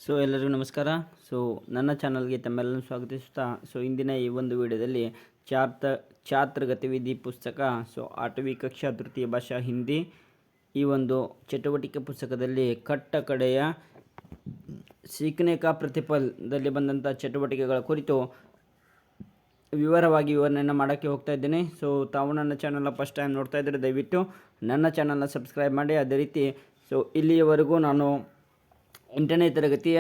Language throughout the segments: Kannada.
ಎಲ್ಲರಿಗೂ ನಮಸ್ಕಾರ. ನನ್ನ ಚಾನಲ್ಗೆ ತಮ್ಮೆಲ್ಲರನ್ನು ಸ್ವಾಗತಿಸುತ್ತಾ ಇಂದಿನ ಈ ಒಂದು ವಿಡಿಯೋದಲ್ಲಿ ಛಾತ್ರ ಗತಿವಿಧಿ ಪುಸ್ತಕ 8वीं ಕಕ್ಷಾ ತೃತೀಯ ಭಾಷಾ ಹಿಂದಿ ಈ ಒಂದು ಚಟುವಟಿಕೆ ಪುಸ್ತಕದಲ್ಲಿ ಕಟ್ಟ ಕಡೆಯ ಸೀಖನೆ ಕಾ ಪ್ರತಿಫಲದಲ್ಲಿ ಬಂದಂಥ ಚಟುವಟಿಕೆಗಳ ಕುರಿತು ವಿವರವಾಗಿ ವಿವರಣೆಯನ್ನು ಮಾಡೋಕ್ಕೆ ಹೋಗ್ತಾ ಇದ್ದೇನೆ. ತಾವು ನನ್ನ ಚಾನಲ್ನ ಫಸ್ಟ್ ಟೈಮ್ ನೋಡ್ತಾ ಇದ್ದರೆ ದಯವಿಟ್ಟು ನನ್ನ ಚಾನಲ್ನ ಸಬ್ಸ್ಕ್ರೈಬ್ ಮಾಡಿ. ಅದೇ ರೀತಿ ಇಲ್ಲಿಯವರೆಗೂ ನಾನು 8ನೇ ತರಗತಿಯ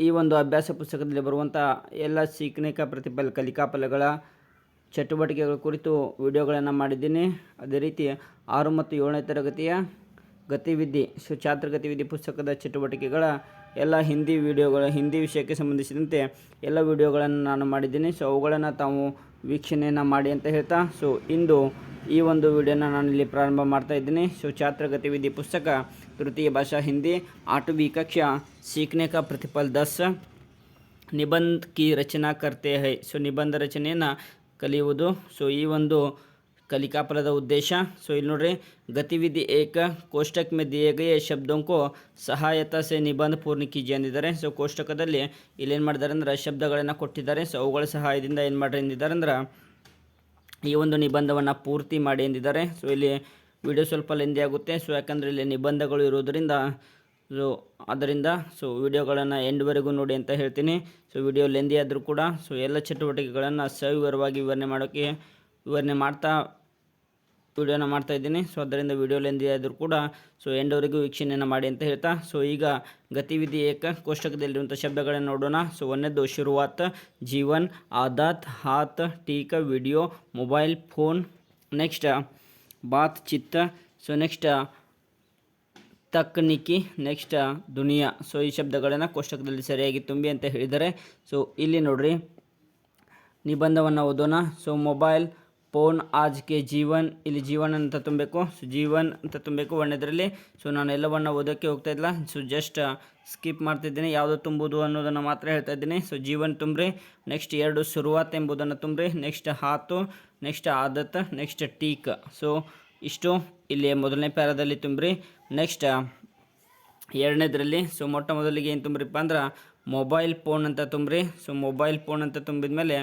ಈ ಒಂದು ಅಭ್ಯಾಸ ಪುಸ್ತಕದಲ್ಲಿ ಬರುವಂಥ ಎಲ್ಲ ಸೀಖನೆ ಕಾ ಪ್ರತಿಫಲ ಕಲಿಕಾಫಲಗಳ ಚಟುವಟಿಕೆಗಳ ಕುರಿತು ವಿಡಿಯೋಗಳನ್ನು ಮಾಡಿದ್ದೀನಿ. ಅದೇ ರೀತಿ 6 ಮತ್ತು 7ನೇ ತರಗತಿಯ ಗತಿವಿಧಿ ಛಾತ್ರ ಗತಿವಿಧಿ ಪುಸ್ತಕದ ಚಟುವಟಿಕೆಗಳ ಎಲ್ಲ ಹಿಂದಿ ವಿಷಯಕ್ಕೆ ಸಂಬಂಧಿಸಿದಂತೆ ಎಲ್ಲ ವಿಡಿಯೋಗಳನ್ನು ನಾನು ಮಾಡಿದ್ದೀನಿ. ಅವುಗಳನ್ನು ತಾವು ವೀಕ್ಷಣೆಯನ್ನು ಮಾಡಿ ಅಂತ ಹೇಳ್ತಾ ಇಂದು ಈ ಒಂದು ವಿಡಿಯೋನ ನಾನಿಲ್ಲಿ ಪ್ರಾರಂಭ ಮಾಡ್ತಾ ಇದ್ದೀನಿ. ಛಾತ್ರ ಗತಿವಿಧಿ ಪುಸ್ತಕ ತೃತೀಯ ಭಾಷಾ ಹಿಂದಿ 8वीं कक्षा सीखने का प्रतिफल 10 ನಿಬಂಧ ಕಿ ರಚನಾ ಕರ್ತೆ ಹೈ. ನಿಬಂಧ ರಚನೆಯನ್ನು ಕಲಿಯುವುದು. ಈ ಒಂದು ಕಲಿಕಾಫಲದ ಉದ್ದೇಶ ಇಲ್ಲಿ ನೋಡ್ರಿ, ಗತಿವಿಧಿ ಏಕ ಕೋಷ್ಟಕ ಮೇ ದಿಯೇ ಗಯೇ ಶಬ್ದೋं को ಸಹಾಯತಾ ಸೆ ನಿಬಂಧ ಪೂರ್ಣ ಕೀಜಿಯೆ ಅಂದಿದ್ದಾರೆ. ಕೋಷ್ಟಕದಲ್ಲಿ ಇಲ್ಲೇನು ಮಾಡಿದ್ದಾರೆ ಅಂದ್ರೆ ಶಬ್ದಗಳನ್ನು ಕೊಟ್ಟಿದ್ದಾರೆ. ಅವುಗಳ ಸಹಾಯದಿಂದ ಏನು ಮಾಡ್ರಿ ಎಂದಿದ್ದಾರೆ ಅಂದ್ರೆ ಈ ಒಂದು ನಿಬಂಧವನ್ನು ಪೂರ್ತಿ ಮಾಡಿ ಎಂದಿದ್ದಾರೆ. ಇಲ್ಲಿ ವಿಡಿಯೋ ಸ್ವಲ್ಪ ಲೆಂದಿ ಆಗುತ್ತೆ. ಯಾಕಂದರೆ ಇಲ್ಲಿ ನಿಬಂಧಗಳು ಇರೋದರಿಂದ ಅದರಿಂದ ವಿಡಿಯೋಗಳನ್ನು ಎಂಡ್ವರೆಗೂ ನೋಡಿ ಅಂತ ಹೇಳ್ತೀನಿ. ವಿಡಿಯೋ ಲೆಂದಿ ಆದರೂ ಕೂಡ ಎಲ್ಲ ಚಟುವಟಿಕೆಗಳನ್ನು ಸವಿವರವಾಗಿ ವಿವರಣೆ ಮಾಡ್ತಾ ವಿಡಿಯೋನ ಮಾಡ್ತಾ ಇದ್ದೀನಿ. ಅದರಿಂದ ವಿಡಿಯೋ ಲೆಂದಿ ಆದರೂ ಕೂಡ ಎಂಡ್ವರೆಗೂ ವೀಕ್ಷಣೆಯನ್ನು ಮಾಡಿ ಅಂತ ಹೇಳ್ತಾ ಈಗ ಗತಿವಿಧಿ ಏಕ ಕೋಷ್ಟಕದಲ್ಲಿರುವಂಥ ಶಬ್ದಗಳನ್ನು ನೋಡೋಣ. ಒಂದನೇದು ಶುರುವಾತ್, ಜೀವನ್, ಆದಾತ್, ಹಾತ್, ಟೀಕ, ವಿಡಿಯೋ, ಮೊಬೈಲ್ ಫೋನ್. ನೆಕ್ಸ್ಟ್ ಬಾತ್ ಚಿತ್ತ. ನೆಕ್ಸ್ಟ್ ತಕ್ನಿಕಿ. ನೆಕ್ಸ್ಟ್ ದುನಿಯಾ. ಈ ಶಬ್ದಗಳನ್ನು ಕೋಷ್ಟಕದಲ್ಲಿ ಸರಿಯಾಗಿ ತುಂಬಿ ಅಂತ ಹೇಳಿದ್ದಾರೆ. ಇಲ್ಲಿ ನೋಡ್ರಿ, ನಿಬಂಧವನ್ನು ಓದೋಣ. ಮೊಬೈಲ್ ಫೋನ್ ಆಜ್ ಕೆ ಜೀವನ್. ಇಲ್ಲಿ ಜೀವನ್ ಅಂತ ತುಂಬಬೇಕು. ಜೀವನ್ ಅಂತ ತುಂಬಬೇಕು ಒಂದನೇದರಲ್ಲಿ. ನಾನು ಎಲ್ಲವನ್ನು ಓದೋಕ್ಕೆ ಹೋಗ್ತಾ ಇಲ್ಲ. ಜಸ್ಟ್ ಸ್ಕಿಪ್ ಮಾಡ್ತಿದ್ದೀನಿ. ಯಾವುದು ತುಂಬುವುದು ಅನ್ನೋದನ್ನು ಮಾತ್ರ ಹೇಳ್ತಾ ಇದ್ದೀನಿ. ಜೀವನ್ ತುಂಬ್ರಿ. ನೆಕ್ಸ್ಟ್ 2 ಶುರುವಾತ್ ಎಂಬುದನ್ನು ತುಂಬ್ರಿ. ನೆಕ್ಸ್ಟ್ ಹಾತು. ನೆಕ್ಸ್ಟ್ ಆದತ್. ನೆಕ್ಸ್ಟ್ ಟೀಕ್. ಇಷ್ಟು ಇಲ್ಲಿ ಮೊದಲನೇ ಪ್ಯಾರಾದಲ್ಲಿ ತುಂಬ್ರಿ. ನೆಕ್ಸ್ಟ್ ಎರಡನೇದರಲ್ಲಿ ಮೊಟ್ಟ ಮೊದಲಿಗೆ ಏನು ತುಂಬ್ರಿಪ್ಪ ಅಂದ್ರೆ ಮೊಬೈಲ್ ಫೋನ್ ಅಂತ ತುಂಬ್ರಿ. ಮೊಬೈಲ್ ಫೋನ್ ಅಂತ ತುಂಬಿದ ಮೇಲೆ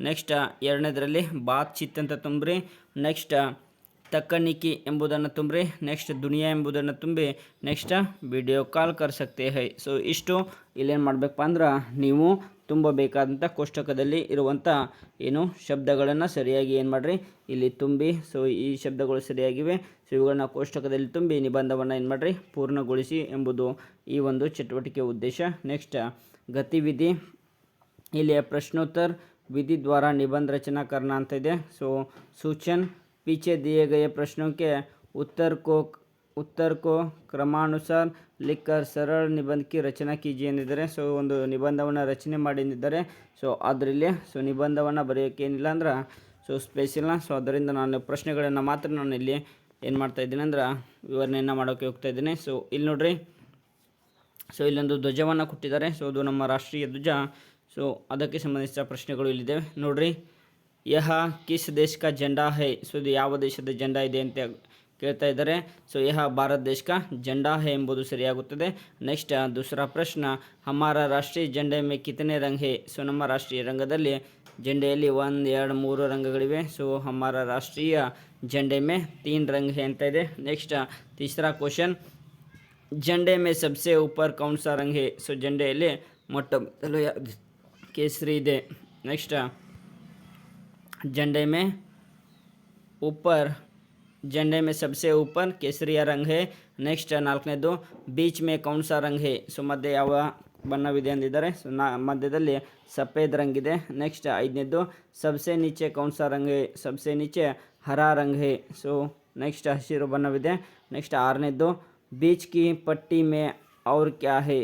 ನೆಕ್ಸ್ಟ್ ಎರಡನೇದರಲ್ಲಿ ಬಾತ್ ಚಿತ್ ಅಂತ ತುಂಬ್ರಿ. ನೆಕ್ಸ್ಟ್ ತಕ್ಕನಿಕಿ ಎಂಬುದನ್ನು ತುಂಬ್ರಿ. ನೆಕ್ಸ್ಟ್ ದುನಿಯಾ ಎಂಬುದನ್ನು ತುಂಬಿ ನೆಕ್ಸ್ಟ್ ವಿಡಿಯೋ ಕಾಲ್ ಕರ್ ಸಕ್ತೆ ಹೈ. ಇಷ್ಟು ಇಲ್ಲೇನು ಮಾಡಬೇಕಪ್ಪ ಅಂದ್ರೆ ನೀವು ತುಂಬಬೇಕಾದಂಥ ಕೋಷ್ಟಕದಲ್ಲಿ ಇರುವಂಥ ಶಬ್ದಗಳನ್ನು ಸರಿಯಾಗಿ ಏನು ಮಾಡಿರಿ ಇಲ್ಲಿ ತುಂಬಿ. ಈ ಶಬ್ದಗಳು ಸರಿಯಾಗಿವೆ. ಇವುಗಳನ್ನ ಕೋಷ್ಟಕದಲ್ಲಿ ತುಂಬಿ ನಿಬಂಧವನ್ನು ಏನು ಮಾಡಿರಿ ಪೂರ್ಣಗೊಳಿಸಿ ಎಂಬುದು ಈ ಒಂದು ಚಟುವಟಿಕೆ ಉದ್ದೇಶ. ನೆಕ್ಸ್ಟ್ ಗತಿವಿಧಿ, ಇಲ್ಲಿ ಪ್ರಶ್ನೋತ್ತರ विधि द्वारा निबंध रचना करना ಅಂತ ಇದೆ. सूचन पीछे दिए गए प्रश्नों के उत्तर को क्रमानुसार लिखकर सरल निबंध की रचना कीजिए ಎಂದಿದ್ದಾರೆ. ಒಂದು ನಿಬಂಧವನ್ನು ರಚನೆ ಮಾಡಿ ಎಂದಿದ್ದಾರೆ. ಅದರಲ್ಲಿ ನಿಬಂಧವನ್ನು ಬರೆಯೋಕ್ಕೆ ಏನಿಲ್ಲ ಅಂದ್ರೆ ಸ್ಪೇಸಿಲ್ಲ. ಅದರಿಂದ ನಾನು ಪ್ರಶ್ನೆಗಳನ್ನು ಮಾತ್ರ ನಾನು ಇಲ್ಲಿ ಏನು ಮಾಡ್ತಾ ಇದ್ದೀನಿ ಅಂದ್ರೆ ವಿವರಣೆಯನ್ನು ಮಾಡೋಕ್ಕೆ ಹೋಗ್ತಾ ಇದ್ದೀನಿ. ಇಲ್ಲಿ ನೋಡ್ರಿ, ಇಲ್ಲೊಂದು ಧ್ವಜವನ್ನು ಕೊಟ್ಟಿದ್ದಾರೆ. ಅದು ನಮ್ಮ ರಾಷ್ಟ್ರೀಯ ಧ್ವಜ. ಅದಕ್ಕೆ ಸಂಬಂಧಿಸಿದ ಪ್ರಶ್ನೆಗಳು ಇಲ್ಲಿದೆ ನೋಡ್ರಿ. ಯಹ ಕಿಸ್ ದೇಶ ಕಾ ಜೆಂಡಾ ಹೈ. ಇದು ಯಾವ ದೇಶದ ಜೆಂಡಾ ಇದೆ ಅಂತ ಕೇಳ್ತಾ ಇದ್ದಾರೆ. ಯಹ ಭಾರತ ದೇಶ ಕಾ ಜೆಂಡಾ ಹೈ ಎಂಬುದು ಸರಿಯಾಗುತ್ತದೆ. ನೆಕ್ಸ್ಟ್ ದೂಸರಾ ಪ್ರಶ್ನ, ಹಮಾರ ರಾಷ್ಟ್ರೀಯ ಜೆಂಡೆ ಮೇ ಕಿತನೆ ರಂಗ್ ಹೈ. ನಮ್ಮ ರಾಷ್ಟ್ರೀಯ ರಂಗದಲ್ಲಿ ಜೆಂಡೆಯಲ್ಲಿ 1 2 3 ರಂಗಗಳಿವೆ. ಹಮಾರ ರಾಷ್ಟ್ರೀಯ ಜೆಂಡೆ ಮೇ 3 ರಂಗ್ ಹೈ ಅಂತ ಇದೆ. ನೆಕ್ಸ್ಟ್ ತೀಸರಾ ಕ್ವಶನ್, ಜೆಂಡೆ ಮೇ ಸಬ್ಸೆ ऊपर कौन सा रंग है. ಜೆಂಡೆಯಲ್ಲಿ ಮೊಟ್ಟ ಮೊದಲು ಕೇಸರಿ ಇದೆ. ನೆಕ್ಸ್ಟ್ झंडे में सबसे ऊपर केसरिया रंग है. ನೆಕ್ಸ್ಟ್ ನಾಲ್ಕನೇದು ಬೀಚ್ ಮೇ ಕೌನ್ ಸಾ ರಂಗ್ ಹೇ. ಮಧ್ಯೆ ಯಾವ ಬಣ್ಣವಿದೆ ಅಂದಿದ್ದಾರೆ. ಮಧ್ಯದಲ್ಲಿ ಸಫೇದ್ ರಂಗ್ ಇದೆ. ನೆಕ್ಸ್ಟ್ ಐದನೇದು ಸಬ್ಸೆ ನೀಚೆ ಕೌನ್ ಸಾ ರಂಗ್ ಹೇ. ಸಬ್ಸೆ ನೀಚೆ ಹರಾ ರಂಗ್ ಹೇ. ನೆಕ್ಸ್ಟ್ ಹಸಿರು ಬಣ್ಣವಿದೆ. ನೆಕ್ಸ್ಟ್ ಆರನೇದು ಬೀಚ್ ಕಿ ಪಟ್ಟಿ ಮೇ ಔರ್ ಕ್ಯಾ ಹೇ.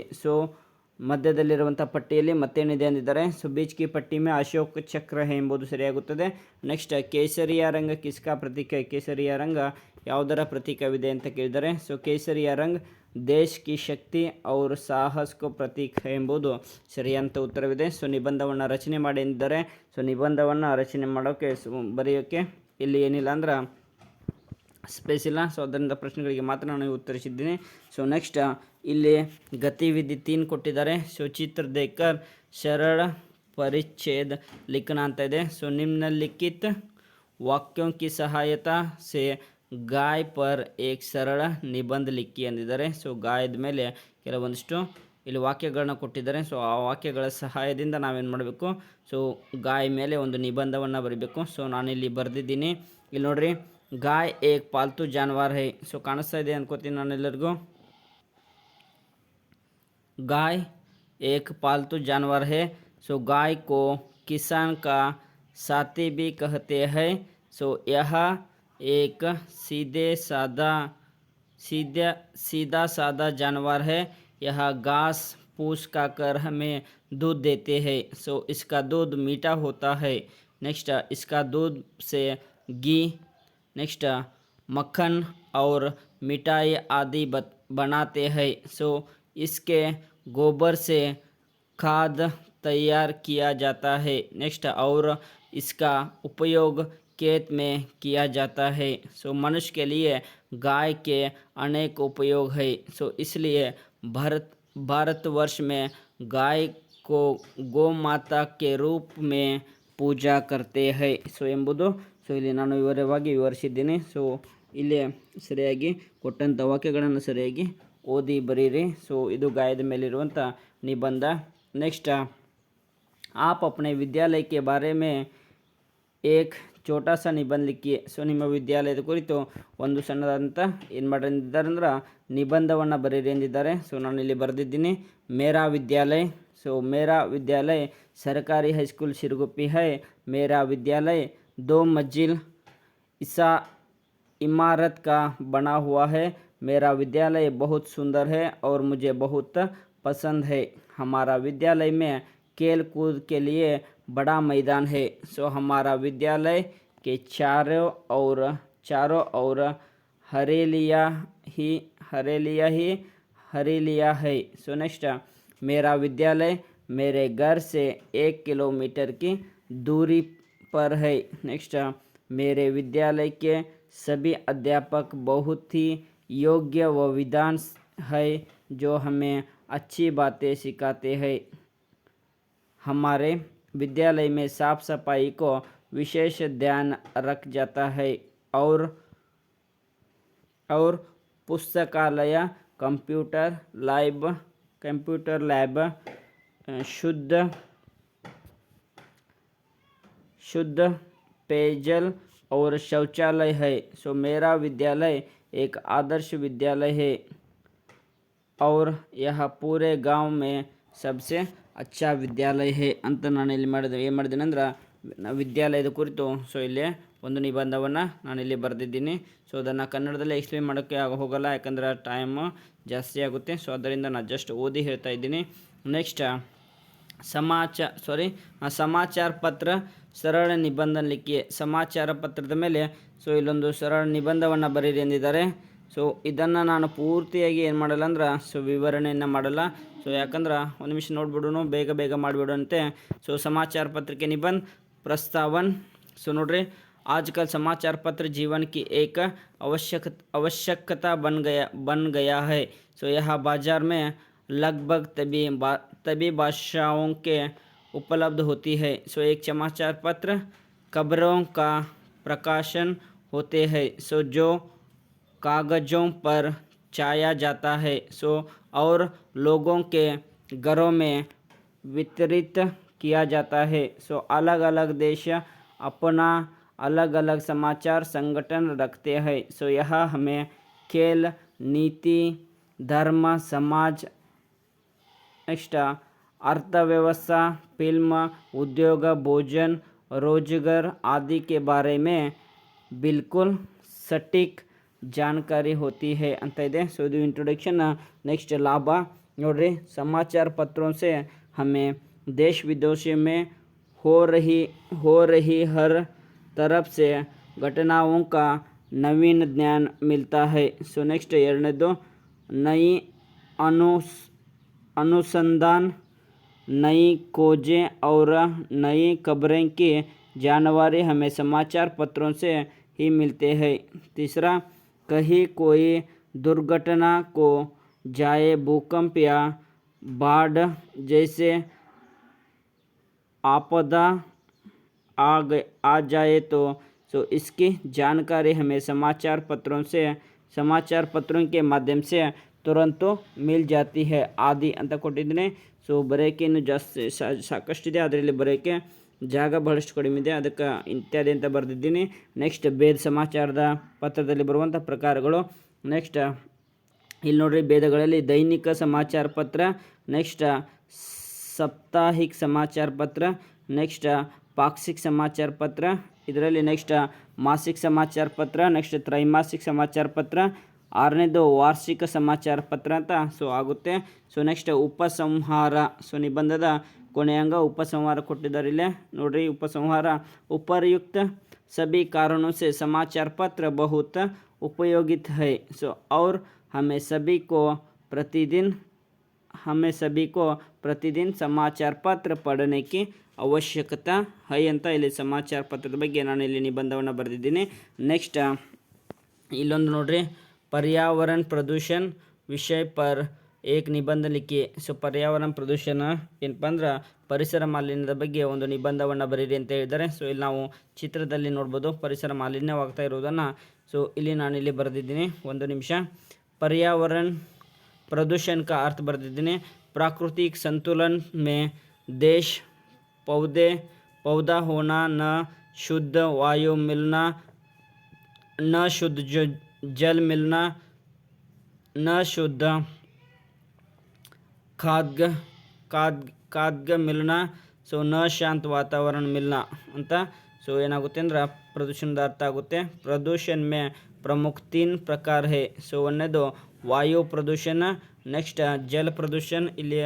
ಮಧ್ಯದಲ್ಲಿರುವಂಥ ಪಟ್ಟಿಯಲ್ಲಿ ಮತ್ತೇನಿದೆ ಅಂದಿದ್ದಾರೆ. ಬೀಚ್ ಕಿ ಪಟ್ಟಿ ಮೇ ಅಶೋಕ್ ಚಕ್ರ ಹೇ ಎಂಬುದು ಸರಿಯಾಗುತ್ತದೆ. ನೆಕ್ಸ್ಟ್ ಕೇಸರಿಯ ರಂಗ ಕಿಸ್ಕಾ ಪ್ರತೀಕ. ಕೇಸರಿಯ ರಂಗ ಯಾವುದರ ಪ್ರತೀಕವಿದೆ ಅಂತ ಕೇಳಿದ್ದಾರೆ. ಕೇಸರಿಯ ರಂಗ್ ದೇಶ್ ಕಿ ಶಕ್ತಿ ಔರ್ ಸಾಹಸ್ ಕೋ ಪ್ರತೀಕ್ ಎಂಬುದು ಸರಿಯಾದಂಥ ಉತ್ತರವಿದೆ. ನಿಬಂಧವನ್ನು ರಚನೆ ಮಾಡಿ ಎಂದಿದ್ದಾರೆ. ನಿಬಂಧವನ್ನು ರಚನೆ ಮಾಡೋಕ್ಕೆ ಬರೆಯೋಕ್ಕೆ ಇಲ್ಲಿ ಏನಿಲ್ಲ ಅಂದ್ರೆ ಸ್ಪೇಸ್ ಇಲ್ಲ. ಅದರಿಂದ ಪ್ರಶ್ನೆಗಳಿಗೆ ಮಾತ್ರ ನಾನು ಉತ್ತರಿಸಿದ್ದೀನಿ. ನೆಕ್ಸ್ಟ್ ಇಲ್ಲಿ गतिविधि 3 ಕೊಟ್ಟಿದ್ದಾರೆ. ಸೊ ಚಿತ್ರ देखकर सरल परिच्छेद लिखना ಅಂತ ಇದೆ. ಸೊ निम्नलिखित वाक्यों की सहायता से गाय पर एक सरल निबंध लिखी ಅಂದಿದ್ದಾರೆ. ಸೊ ಗಾಯದ ಮೇಲೆ ಕೆಲವೊಂದಿಷ್ಟು ಇಲ್ಲಿ ವಾಕ್ಯಗಳನ್ನ ಕೊಟ್ಟಿದ್ದಾರೆ. ಸೊ ಆ ವಾಕ್ಯಗಳ ಸಹಾಯದಿಂದ ನಾವೇನು ಮಾಡಬೇಕು, ಸೊ ಗಾಯ ಮೇಲೆ ಒಂದು ನಿಬಂಧವನ್ನು ಬರೀಬೇಕು. ಸೊ ನಾನಿಲ್ಲಿ ಬರೆದಿದ್ದೀನಿ. ಇಲ್ಲಿ ನೋಡ್ರಿ, गाय एक पालतू जानवर है. ಸೊ ಕಾಣಿಸ್ತಾ ಇದೆ ಅನ್ಕೋತೀನಿ ನಾನೆಲ್ಲರಿಗೂ. गाय एक पालतू जानवर है. सो गाय को किसान का साथी भी कहते हैं. सो यह एक सीधा सादा जानवर है. यह घास फूस खाकर हमें दूध देते हैं. सो इसका दूध मीठा होता है. नेक्स्ट, इसका दूध से घी, नेक्स्ट मक्खन और मिठाई आदि बनाते हैं. सो इसके गोबर से खाद तैयार किया जाता है. नेक्स्ट, और इसका उपयोग खेत में किया जाता है. सो मनुष्य के लिए गाय के अनेक उपयोग है. सो इसलिए भारतवर्ष में गाय को गौ माता के रूप में पूजा करते हैं. ಸೊ ಎಂಬುದು, ಸೊ ಇಲ್ಲಿ ನಾನು ವಿವರವಾಗಿ ವಿವರಿಸಿದ್ದೀನಿ. ಸೊ ಇಲ್ಲಿ ಸರಿಯಾಗಿ ಕೊಟ್ಟಂಥ ವಾಕ್ಯಗಳನ್ನು ಸರಿಯಾಗಿ ಓದಿ ಬರೀರಿ. ಸೊ ಇದು ಗಾಯದ ಮೇಲಿರುವಂಥ ನಿಬಂಧ. ನೆಕ್ಸ್ಟ್, आप अपने विद्यालय के बारे में एक छोटा सा निबंध लिखिए. ಸೊ ನಿಮ್ಮ ವಿದ್ಯಾಲಯದ ಕುರಿತು ಒಂದು ಸಣ್ಣದಾದಂಥ ಏನು ಮಾಡಿದ್ದಾರೆ ಅಂದ್ರೆ ನಿಬಂಧವನ್ನು ಬರೀರಿ ಎಂದಿದ್ದಾರೆ. ಸೊ ನಾನು ಇಲ್ಲಿ ಬರೆದಿದ್ದೀನಿ, ಮೇರಾ ವಿದ್ಯಾಲಯ. ಸೊ ಮೇರಾ ವಿದ್ಯಾಲಯ सरकारी हाई स्कूल सिरगुप्पी है. मेरा विद्यालय 2 मंजिल इमारत का बना हुआ है. मेरा विद्यालय बहुत सुंदर है और मुझे बहुत पसंद है. हमारा विद्यालय में खेल कूद के लिए बड़ा मैदान है. सो हमारा विद्यालय के चारों ओर हरेलिया है. सो नेक्स्ट, मेरा विद्यालय मेरे घर से 1 किलोमीटर की दूरी पर है. नेक्स्ट, मेरे विद्यालय के सभी अध्यापक बहुत ही योग्य व विद्वान है जो हमें अच्छी बातें सिखाते हैं. हमारे विद्यालय में साफ सफाई को विशेष ध्यान रख जाता है और पुस्तकालय, कंप्यूटर लैब शुद्ध पेयजल और शौचालय है. सो मेरा विद्यालय एक आदर्श विद्यालय है और यह पूरे गांव में सबसे अच्छा विद्यालय है ಅಂತ ನಾನು ಇಲ್ಲಿ ಏನು ಮಾಡಿದ್ದೀನಿ ಅಂದ್ರೆ ವಿದ್ಯಾಲಯದ ಕುರಿತು ಸೊ ಇಲ್ಲಿ ಒಂದು ನಿಬಂಧವನ್ನು ನಾನಿಲ್ಲಿ ಬರೆದಿದ್ದೀನಿ. ಸೊ ಅದನ್ನು ಕನ್ನಡದಲ್ಲಿ ಎಕ್ಸ್ಪ್ಲೇನ್ ಮಾಡೋಕ್ಕೆ ಹೋಗಲ್ಲ, ಯಾಕಂದರೆ ಟೈಮ್ ಜಾಸ್ತಿ ಆಗುತ್ತೆ. ಸೊ ಅದರಿಂದ ನಾನು ಜಸ್ಟ್ ಓದಿ ಹೇಳ್ತಾ ಇದ್ದೀನಿ. ನೆಕ್ಸ್ಟ್, ಸಮಾಚಾರ ಪತ್ರ ಸರಳ ನಿಬಂಧ ಲಿಖಿए. ಸಮಾಚಾರ ಪತ್ರದ ಮೇಲೆ ಸೊ ಇಲ್ಲೊಂದು ಸರಳ ನಿಬಂಧವನ್ನು ಬರೀರಿ ಎಂದಿದ್ದಾರೆ. ಸೊ ಇದನ್ನು ನಾನು ಪೂರ್ತಿಯಾಗಿ ಏನು ಮಾಡಲ್ಲ ಅಂದ್ರೆ ಸೊ ವಿವರಣೆಯನ್ನು ಮಾಡಲ್ಲ. ಸೊ ಯಾಕಂದ್ರೆ ಒಂದು ನಿಮಿಷ ನೋಡ್ಬಿಡೋಣ, ಬೇಗ ಮಾಡಿಬಿಡೋಂತೆ. ಸೊ समाचार पत्र के निबंध प्रस्तावन. सो नोड्री, आजकल समाचार पत्र जीवन की एक आवश्यकता बन गया है. सो यह बाज़ार में लगभग तभी भाषाओं के उपलब्ध होती है. सो एक समाचार पत्र खबरों का प्रकाशन होते हैं. सो जो कागज़ों पर छाया जाता है सो और लोगों के घरों में वितरित किया जाता है. सो अलग अलग देश अपना अलग अलग समाचार संगठन रखते हैं. सो यह हमें खेल, नीति, धर्म, समाज, नेक्स्ट अर्थव्यवस्था, फिल्म, उद्योग, भोजन, रोजगार आदि के बारे में बिल्कुल सटीक जानकारी होती है ಅಂತ ಇದೆ. ಸೊ ಇದು ಇಂಟ್ರೊಡಕ್ಷನ್. नेक्स्ट लाभ नोड्री, समाचार पत्रों से हमें देश विदेशों में हो रही हर तरफ से घटनाओं का नवीन ज्ञान मिलता है. सो नेक्स्ट ಎರಡನೇದು, नई अनुसंधान, नई खोजें और नई खबरें की जानकारी हमें समाचार पत्रों से ही मिलते हैं. तीसरा, कहीं कोई दुर्घटना को जाए, भूकंप या बाढ़ जैसे आपदा आ जाए तो इसकी जानकारी हमें समाचार पत्रों के माध्यम से तुरंत मिल जाती है आदि ಅಂತ ಕೊಟ್ಟಿದ್ದೀನಿ. ಸೊ ಬರೆಯೋಕ್ಕೆ ಇನ್ನು ಜಾಸ್ತಿ ಸಾಕಷ್ಟಿದೆ, ಅದರಲ್ಲಿ ಬರೆಯೋಕ್ಕೆ ಜಾಗ ಬಹಳಷ್ಟು ಕಡಿಮೆ ಇದೆ, ಅದಕ್ಕೆ ಇತ್ಯಾದಿ ಅಂತ ಬರೆದಿದ್ದೀನಿ. ನೆಕ್ಸ್ಟ್ ಭೇದ ಸಮಾಚಾರದ ಪತ್ರದಲ್ಲಿ ಬರುವಂಥ ಪ್ರಕಾರಗಳು. ನೆಕ್ಸ್ಟ್ ಇಲ್ಲಿ ನೋಡ್ರಿ, ಭೇದಗಳಲ್ಲಿ ದೈನಿಕ ಸಮಾಚಾರ ಪತ್ರ, ನೆಕ್ಸ್ಟ್ ಸಾಪ್ತಾಹಿಕ ಸಮಾಚಾರ ಪತ್ರ, ನೆಕ್ಸ್ಟ್ ಪಾಕ್ಷಿಕ ಸಮಾಚಾರ ಪತ್ರ, ಇದರಲ್ಲಿ ನೆಕ್ಸ್ಟ್ ಮಾಸಿಕ ಸಮಾಚಾರ ಪತ್ರ, ನೆಕ್ಸ್ಟ್ ತ್ರೈಮಾಸಿಕ ಸಮಾಚಾರ ಪತ್ರ, ಆರನೇದು ವಾರ್ಷಿಕ ಸಮಾಚಾರ ಪತ್ರ ಅಂತ ಆಗುತ್ತೆ. ನೆಕ್ಸ್ಟ್ ಉಪಸಂಹಾರ, ನಿಬಂಧದ ಕೊನೆಯಂಗ ಉಪಸಂಹಾರ ಕೊಟ್ಟಿದ್ದಾರೆ ಇಲ್ಲೇ ನೋಡ್ರಿ. ಉಪಸಂಹಾರ, उपर्युक्त सभी कारणों से समाचार पत्र बहुत उपयोगित है. और हमें सभी को प्रतिदिन समाचार पत्र पढ़ने की ಅವಶ್ಯಕತೆ है ಅಂತ ಇಲ್ಲಿ ಸಮಾಚಾರ ಪತ್ರದ ಬಗ್ಗೆ ನಾನು ಇಲ್ಲಿ ನಿಬಂಧವನ್ನು ಬರೆದಿದ್ದೀನಿ. ನೆಕ್ಸ್ಟ್ ಇಲ್ಲೊಂದು ನೋಡ್ರಿ, पर्यावरण प्रदूषण विषय पर एक निबंध लिखी. पर्यावरण प्रदूषण ಏನಪ್ಪ ಅಂದ್ರೆ ಪರಿಸರ ಮಾಲಿನ್ಯದ ಬಗ್ಗೆ ಒಂದು ನಿಬಂಧವನ್ನು ಬರೀರಿ ಅಂತ ಹೇಳಿದ್ದಾರೆ. ಇಲ್ಲಿ ನಾವು ಚಿತ್ರದಲ್ಲಿ ನೋಡ್ಬೋದು ಪರಿಸರ ಮಾಲಿನ್ಯವಾಗ್ತಾ ಇರೋದನ್ನು. ಇಲ್ಲಿ ನಾನು ಇಲ್ಲಿ ಬರೆದಿದ್ದೀನಿ, ಒಂದು ನಿಮಿಷ. पर्यावरण प्रदूषण का अर्थ बरेदिದ್ದೀನಿ. प्राकृतिक संतुलन में देश पौधा होना, न शुद्ध वायु मिलना, न शुद्ध जल मिलना, न शुद्ध खाद्य मिलना, न शांत वातावरण मिलना ಅಂತ ಏನಾಗುತ್ತೆ ಅಂದ್ರೆ ಪ್ರದೂಷಣದ ಅರ್ಥ ಆಗುತ್ತೆ. प्रदूषण में प्रमुख 3 प्रकार है. ಒಂದನೇದು ವಾಯು ಪ್ರದೂಷಣ, ನೆಕ್ಸ್ಟ್ ಜಲ ಪ್ರದೂಷಣ. ಇಲ್ಲಿ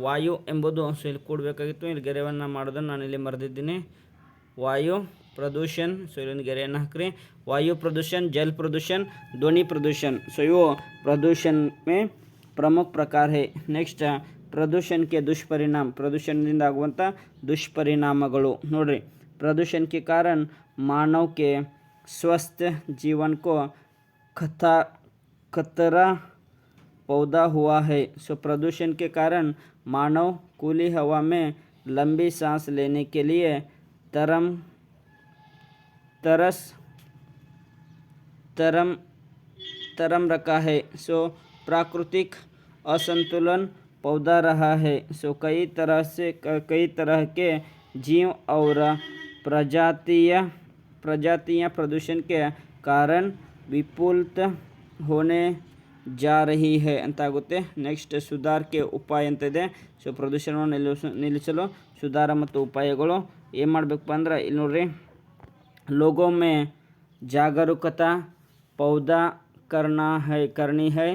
ವಾಯು ಎಂಬುದು ಇಲ್ಲಿ ಕೂಡಬೇಕಾಗಿತ್ತು, ಇಲ್ಲಿ ಗೆರೆಯನ್ನು ಮಾಡೋದನ್ನು ನಾನು ಇಲ್ಲಿ ಮರೆದಿದ್ದೀನಿ. ವಾಯು प्रदूषण, इल्लೊಂದು ಗೆರೆಯನ್ನು ಹಾಕ್ರಿ. वायु प्रदूषण, जल प्रदूषण, ध्वनि प्रदूषण. ಇವು प्रदूषण में प्रमुख प्रकार है. नेक्स्ट प्रदूषण के दुष्परिणाम, प्रदूषणದಿಂದ ಆಗುವಂಥ ದುಷ್ಪರಿಣಾಮಗಳು ನೋಡ್ರಿ. प्रदूषण के कारण मानव के स्वस्थ जीवन को खतरा पैदा हुआ है. प्रदूषण के कारण मानव खुली हवा में लंबी सांस लेने के लिए तरम रखा है. प्राकृतिक असंतुलन पैदा रहा है. कई तरह के जीव और प्रजातियां प्रदूषण के कारण विपुलत होने जा रही है ಅಂತ ಆಗುತ್ತೆ. ನೆಕ್ಸ್ಟ್ ಸುಧಾರ ಕೆ ಉಪಾಯ ಅಂತ ಇದೆ. ಪ್ರದೂಷಣವನ್ನು ನಿಲ್ಲಿಸಲು ಸುಧಾರ ಮತ್ತು ಉಪಾಯಗಳು ಏನು ಮಾಡಬೇಕಪ್ಪ ಅಂದ್ರೆ ಇಲ್ಲಿ ನೋಡ್ರಿ, लोगों में जागरूकता पैदा करनी है.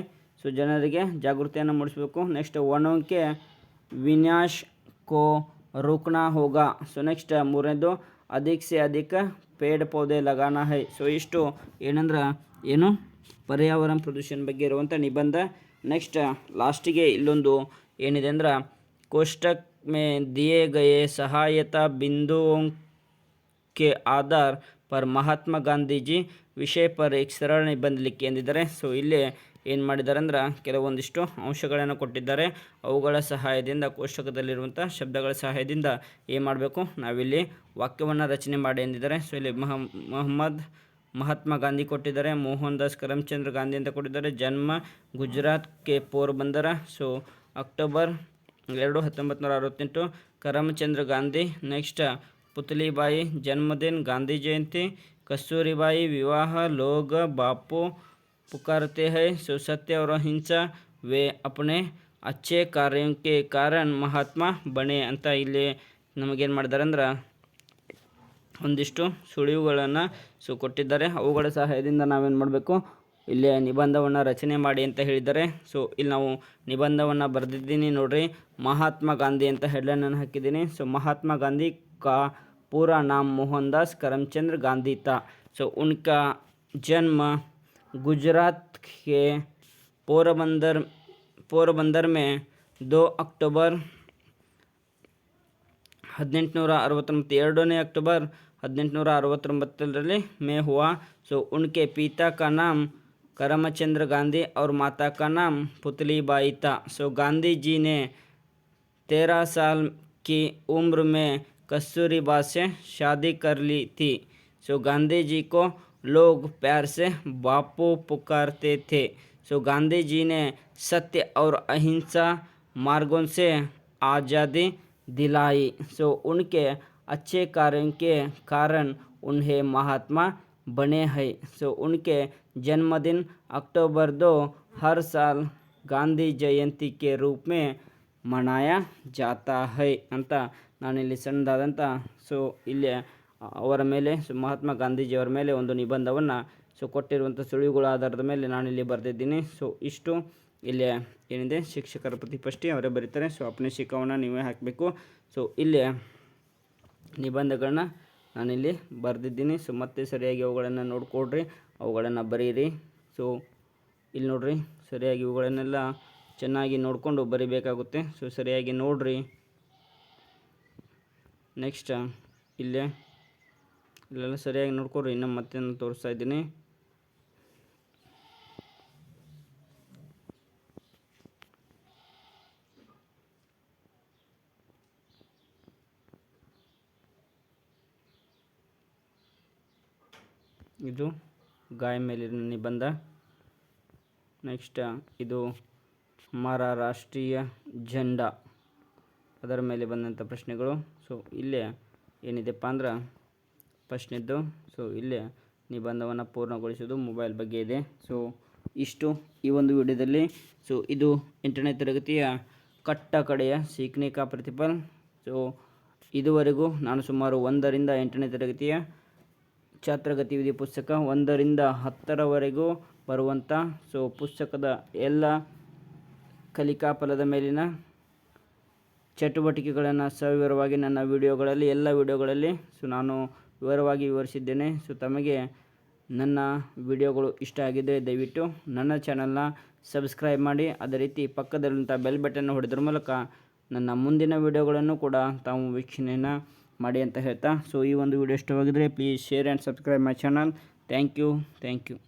ಜನರಿಗೆ ಜಾಗೃತಿಯನ್ನು ಮೂಡಿಸಬೇಕು. ನೆಕ್ಸ್ಟ್ वनों के विनाश को रोकना होगा. नेक्स्ट ಮೂರನೇದು अधिक से अधिक पेड़ पौधे लगाना है. ಇಷ್ಟು ಏನಂದ್ರೆ ಏನು पर्यावरण प्रदूषण ಬಗ್ಗೆ ಇರುವಂಥ ನಿಬಂಧ. ನೆಕ್ಸ್ಟ್ ಲಾಸ್ಟಿಗೆ ಇಲ್ಲೊಂದು ಏನಿದೆ ಅಂದ್ರೆ, कोष्टक में दिए गए सहायता बिंदुओं के आधार पर महात्मा गांधी जी विषय पर एक सरल निबंध लिखी ಎಂದಿದ್ದಾರೆ. ಇಲ್ಲಿ ಏನು ಮಾಡಿದ್ದಾರೆ ಅಂದ್ರೆ ಕೆಲವೊಂದಿಷ್ಟು ಅಂಶಗಳನ್ನು ಕೊಟ್ಟಿದ್ದಾರೆ. ಅವುಗಳ ಸಹಾಯದಿಂದ, ಕೋಷ್ಟಕದಲ್ಲಿರುವಂಥ ಶಬ್ದಗಳ ಸಹಾಯದಿಂದ ಏನು ಮಾಡಬೇಕು, ನಾವಿಲ್ಲಿ ವಾಕ್ಯವನ್ನು ರಚನೆ ಮಾಡಿ ಎಂದಿದ್ದಾರೆ. ಇಲ್ಲಿ ಮಹಾತ್ಮ ಗಾಂಧಿ ಕೊಟ್ಟಿದ್ದಾರೆ, ಮೋಹನ್ ದಾಸ್ ಕರಮ್ಚಂದ್ರ ಗಾಂಧಿ ಅಂತ ಕೊಟ್ಟಿದ್ದಾರೆ. ಜನ್ಮ ಗುಜರಾತ್ ಕೆ ಪೋರ್ಬಂದರ, ಅಕ್ಟೋಬರ್ 2, 1968. ಕರಮ್ಚಂದ್ರ ಗಾಂಧಿ. ನೆಕ್ಸ್ಟ್ पुतलीबाई जन्मदिन, गांधी जयंती. कस्तूरीबाई विवाह, लोग बापू पुकारते हैं. सत्य और अहिंसा, वे अपने अच्छे कार्यों के कारण ಮಹಾತ್ಮ ಬನೆ ಅಂತ ಇಲ್ಲಿ ನಮಗೇನು ಮಾಡಿದ್ದಾರೆ ಅಂದ್ರೆ ಒಂದಿಷ್ಟು ಸುಳಿವುಗಳನ್ನು ಕೊಟ್ಟಿದ್ದಾರೆ. ಅವುಗಳ ಸಹಾಯದಿಂದ ನಾವೇನು ಮಾಡಬೇಕು, ಇಲ್ಲಿ ನಿಬಂಧವನ್ನು ರಚನೆ ಮಾಡಿ ಅಂತ ಹೇಳಿದ್ದಾರೆ. ಇಲ್ಲಿ ನಾವು ನಿಬಂಧವನ್ನು ಬರೆದಿದ್ದೀನಿ ನೋಡ್ರಿ. ಮಹಾತ್ಮ ಗಾಂಧಿ ಅಂತ ಹೆಡ್ಲೈನನ್ನು ಹಾಕಿದ್ದೀನಿ. महात्मा गांधी का पूरा नाम मोहनदास करमचंद गांधी था. उनका जन्म गुजरात के पोरबंदर में 2 अक्टूबर 1869, 2 अक्टूबर 1869 में हुआ. उनके पिता का नाम करमचंद गांधी और माता का नाम पुतलीबाई था। सो गांधी जी ने 13 साल की उम्र में कस्तूरबा से शादी कर ली थी। सो गांधी जी को लोग प्यार से बापू पुकारते थे। सो गांधी जी ने सत्य और अहिंसा मार्गों से आज़ादी दिलाई। सो उनके अच्छे कार्यों के कारण उन्हें महात्मा बने हैं। सो उनके जन्मदिन अक्टूबर 2 हर साल ಗಾಂಧಿ ಜಯಂತಿ के रूप में ಮನಾಯ ಜಾತಾ ಹೈ ಅಂತ ನಾನಿಲ್ಲಿ ಸಣ್ಣದಾದಂಥ ಸೊ ಇಲ್ಲಿ ಅವರ ಮೇಲೆ ಮಹಾತ್ಮ ಗಾಂಧೀಜಿಯವರ ಮೇಲೆ ಒಂದು ನಿಬಂಧವನ್ನು ಸೊ ಕೊಟ್ಟಿರುವಂಥ ಸುಳಿವುಗಳ ಆಧಾರದ ಮೇಲೆ ನಾನಿಲ್ಲಿ ಬರೆದಿದ್ದೀನಿ. ಸೊ ಇಷ್ಟು ಇಲ್ಲಿ ಏನಿದೆ ಶಿಕ್ಷಕರ ಪ್ರತಿಪತ್ತಿ ಅವರೇ ಬರೀತಾರೆ. ಸೊ ಅಪ್ನೆ ಶಿಖವನ್ನು ನೀವೇ ಹಾಕಬೇಕು. ಸೊ ಇಲ್ಲಿ ನಿಬಂಧಗಳನ್ನ ನಾನಿಲ್ಲಿ ಬರೆದಿದ್ದೀನಿ. ಸೊ ಮತ್ತೆ ಸರಿಯಾಗಿ ಅವುಗಳನ್ನು ನೋಡ್ಕೊಡ್ರಿ, ಅವುಗಳನ್ನು ಬರೀರಿ. ಸೊ ಇಲ್ಲಿ ನೋಡ್ರಿ, ಸರಿಯಾಗಿ ಇವುಗಳನ್ನೆಲ್ಲ ಚೆನ್ನಾಗಿ ನೋಡಿಕೊಂಡು ಬರಿಬೇಕಾಗುತ್ತೆ. ಸೊ ಸರಿಯಾಗಿ ನೋಡ್ರಿ. ನೆಕ್ಸ್ಟ್ ಇಲ್ಲೆಲ್ಲ ಸರಿಯಾಗಿ ನೋಡ್ಕೊಡ್ರಿ. ಇನ್ನು ಮತ್ತೆ ನಾನು ತೋರಿಸ್ತಾ ಇದ್ದೀನಿ. ಇದು ಗಾಯ ಮೇಲಿನ ನಿಬಂಧ. ನೆಕ್ಸ್ಟ್ ಇದು ಹಮಾರ ರಾಷ್ಟ್ರೀಯ ಜೆಂಡಾ, ಅದರ ಮೇಲೆ ಬಂದಂಥ ಪ್ರಶ್ನೆಗಳು. ಸೊ ಇಲ್ಲೇ ಏನಿದೆಪ್ಪ ಅಂದ್ರೆ ಪ್ರಶ್ನೆದ್ದು ಸೊ ಇಲ್ಲೇ ನಿಬಂಧವನ್ನು ಪೂರ್ಣಗೊಳಿಸೋದು ಮೊಬೈಲ್ ಬಗ್ಗೆ ಇದೆ. ಸೊ ಇಷ್ಟು ಈ ಒಂದು ವಿಡಿಯೋದಲ್ಲಿ. ಸೊ ಇದು 8ನೇ ತರಗತಿಯ ಕಟ್ಟ ಕಡೆಯ ಸೀಖನೆ ಕಾ ಪ್ರತಿಫಲ. ಸೊ ಇದುವರೆಗೂ ನಾನು ಸುಮಾರು 1ರಿಂದ 8ನೇ ತರಗತಿಯ ಛಾತ್ರ ಗತಿವಿಧಿ ಪುಸ್ತಕ 1ರಿಂದ 10ರವರೆಗೂ ಬರುವಂಥ ಸೊ ಪುಸ್ತಕದ ಎಲ್ಲ ಕಲಿಕಾ ಫಲದ ಮೇಲಿನ ಚಟುವಟಿಕೆಗಳನ್ನು ಸವಿವರವಾಗಿ ನನ್ನ ವಿಡಿಯೋಗಳಲ್ಲಿ ಎಲ್ಲ ವಿಡಿಯೋಗಳಲ್ಲಿ ಸೊ ನಾನು ವಿವರವಾಗಿ ವಿವರಿಸಿದ್ದೇನೆ. ಸೊ ತಮಗೆ ನನ್ನ ವಿಡಿಯೋಗಳು ಇಷ್ಟ ಆಗಿದ್ದರೆ ದಯವಿಟ್ಟು ನನ್ನ ಚಾನಲ್ನ ಸಬ್ಸ್ಕ್ರೈಬ್ ಮಾಡಿ. ಅದೇ ರೀತಿ ಪಕ್ಕದಲ್ಲಿರುವಂಥ ಬೆಲ್ ಬಟನ್ ಹೊಡೆದ್ರ ಮೂಲಕ ನನ್ನ ಮುಂದಿನ ವಿಡಿಯೋಗಳನ್ನು ಕೂಡ ತಾವು ವೀಕ್ಷಣೆಯನ್ನು ಮಾಡಿ ಅಂತ ಹೇಳ್ತಾ, ಸೊ ಈ ಒಂದು ವಿಡಿಯೋ ಇಷ್ಟವಾಗಿದ್ದರೆ please share and subscribe my channel. Thank you.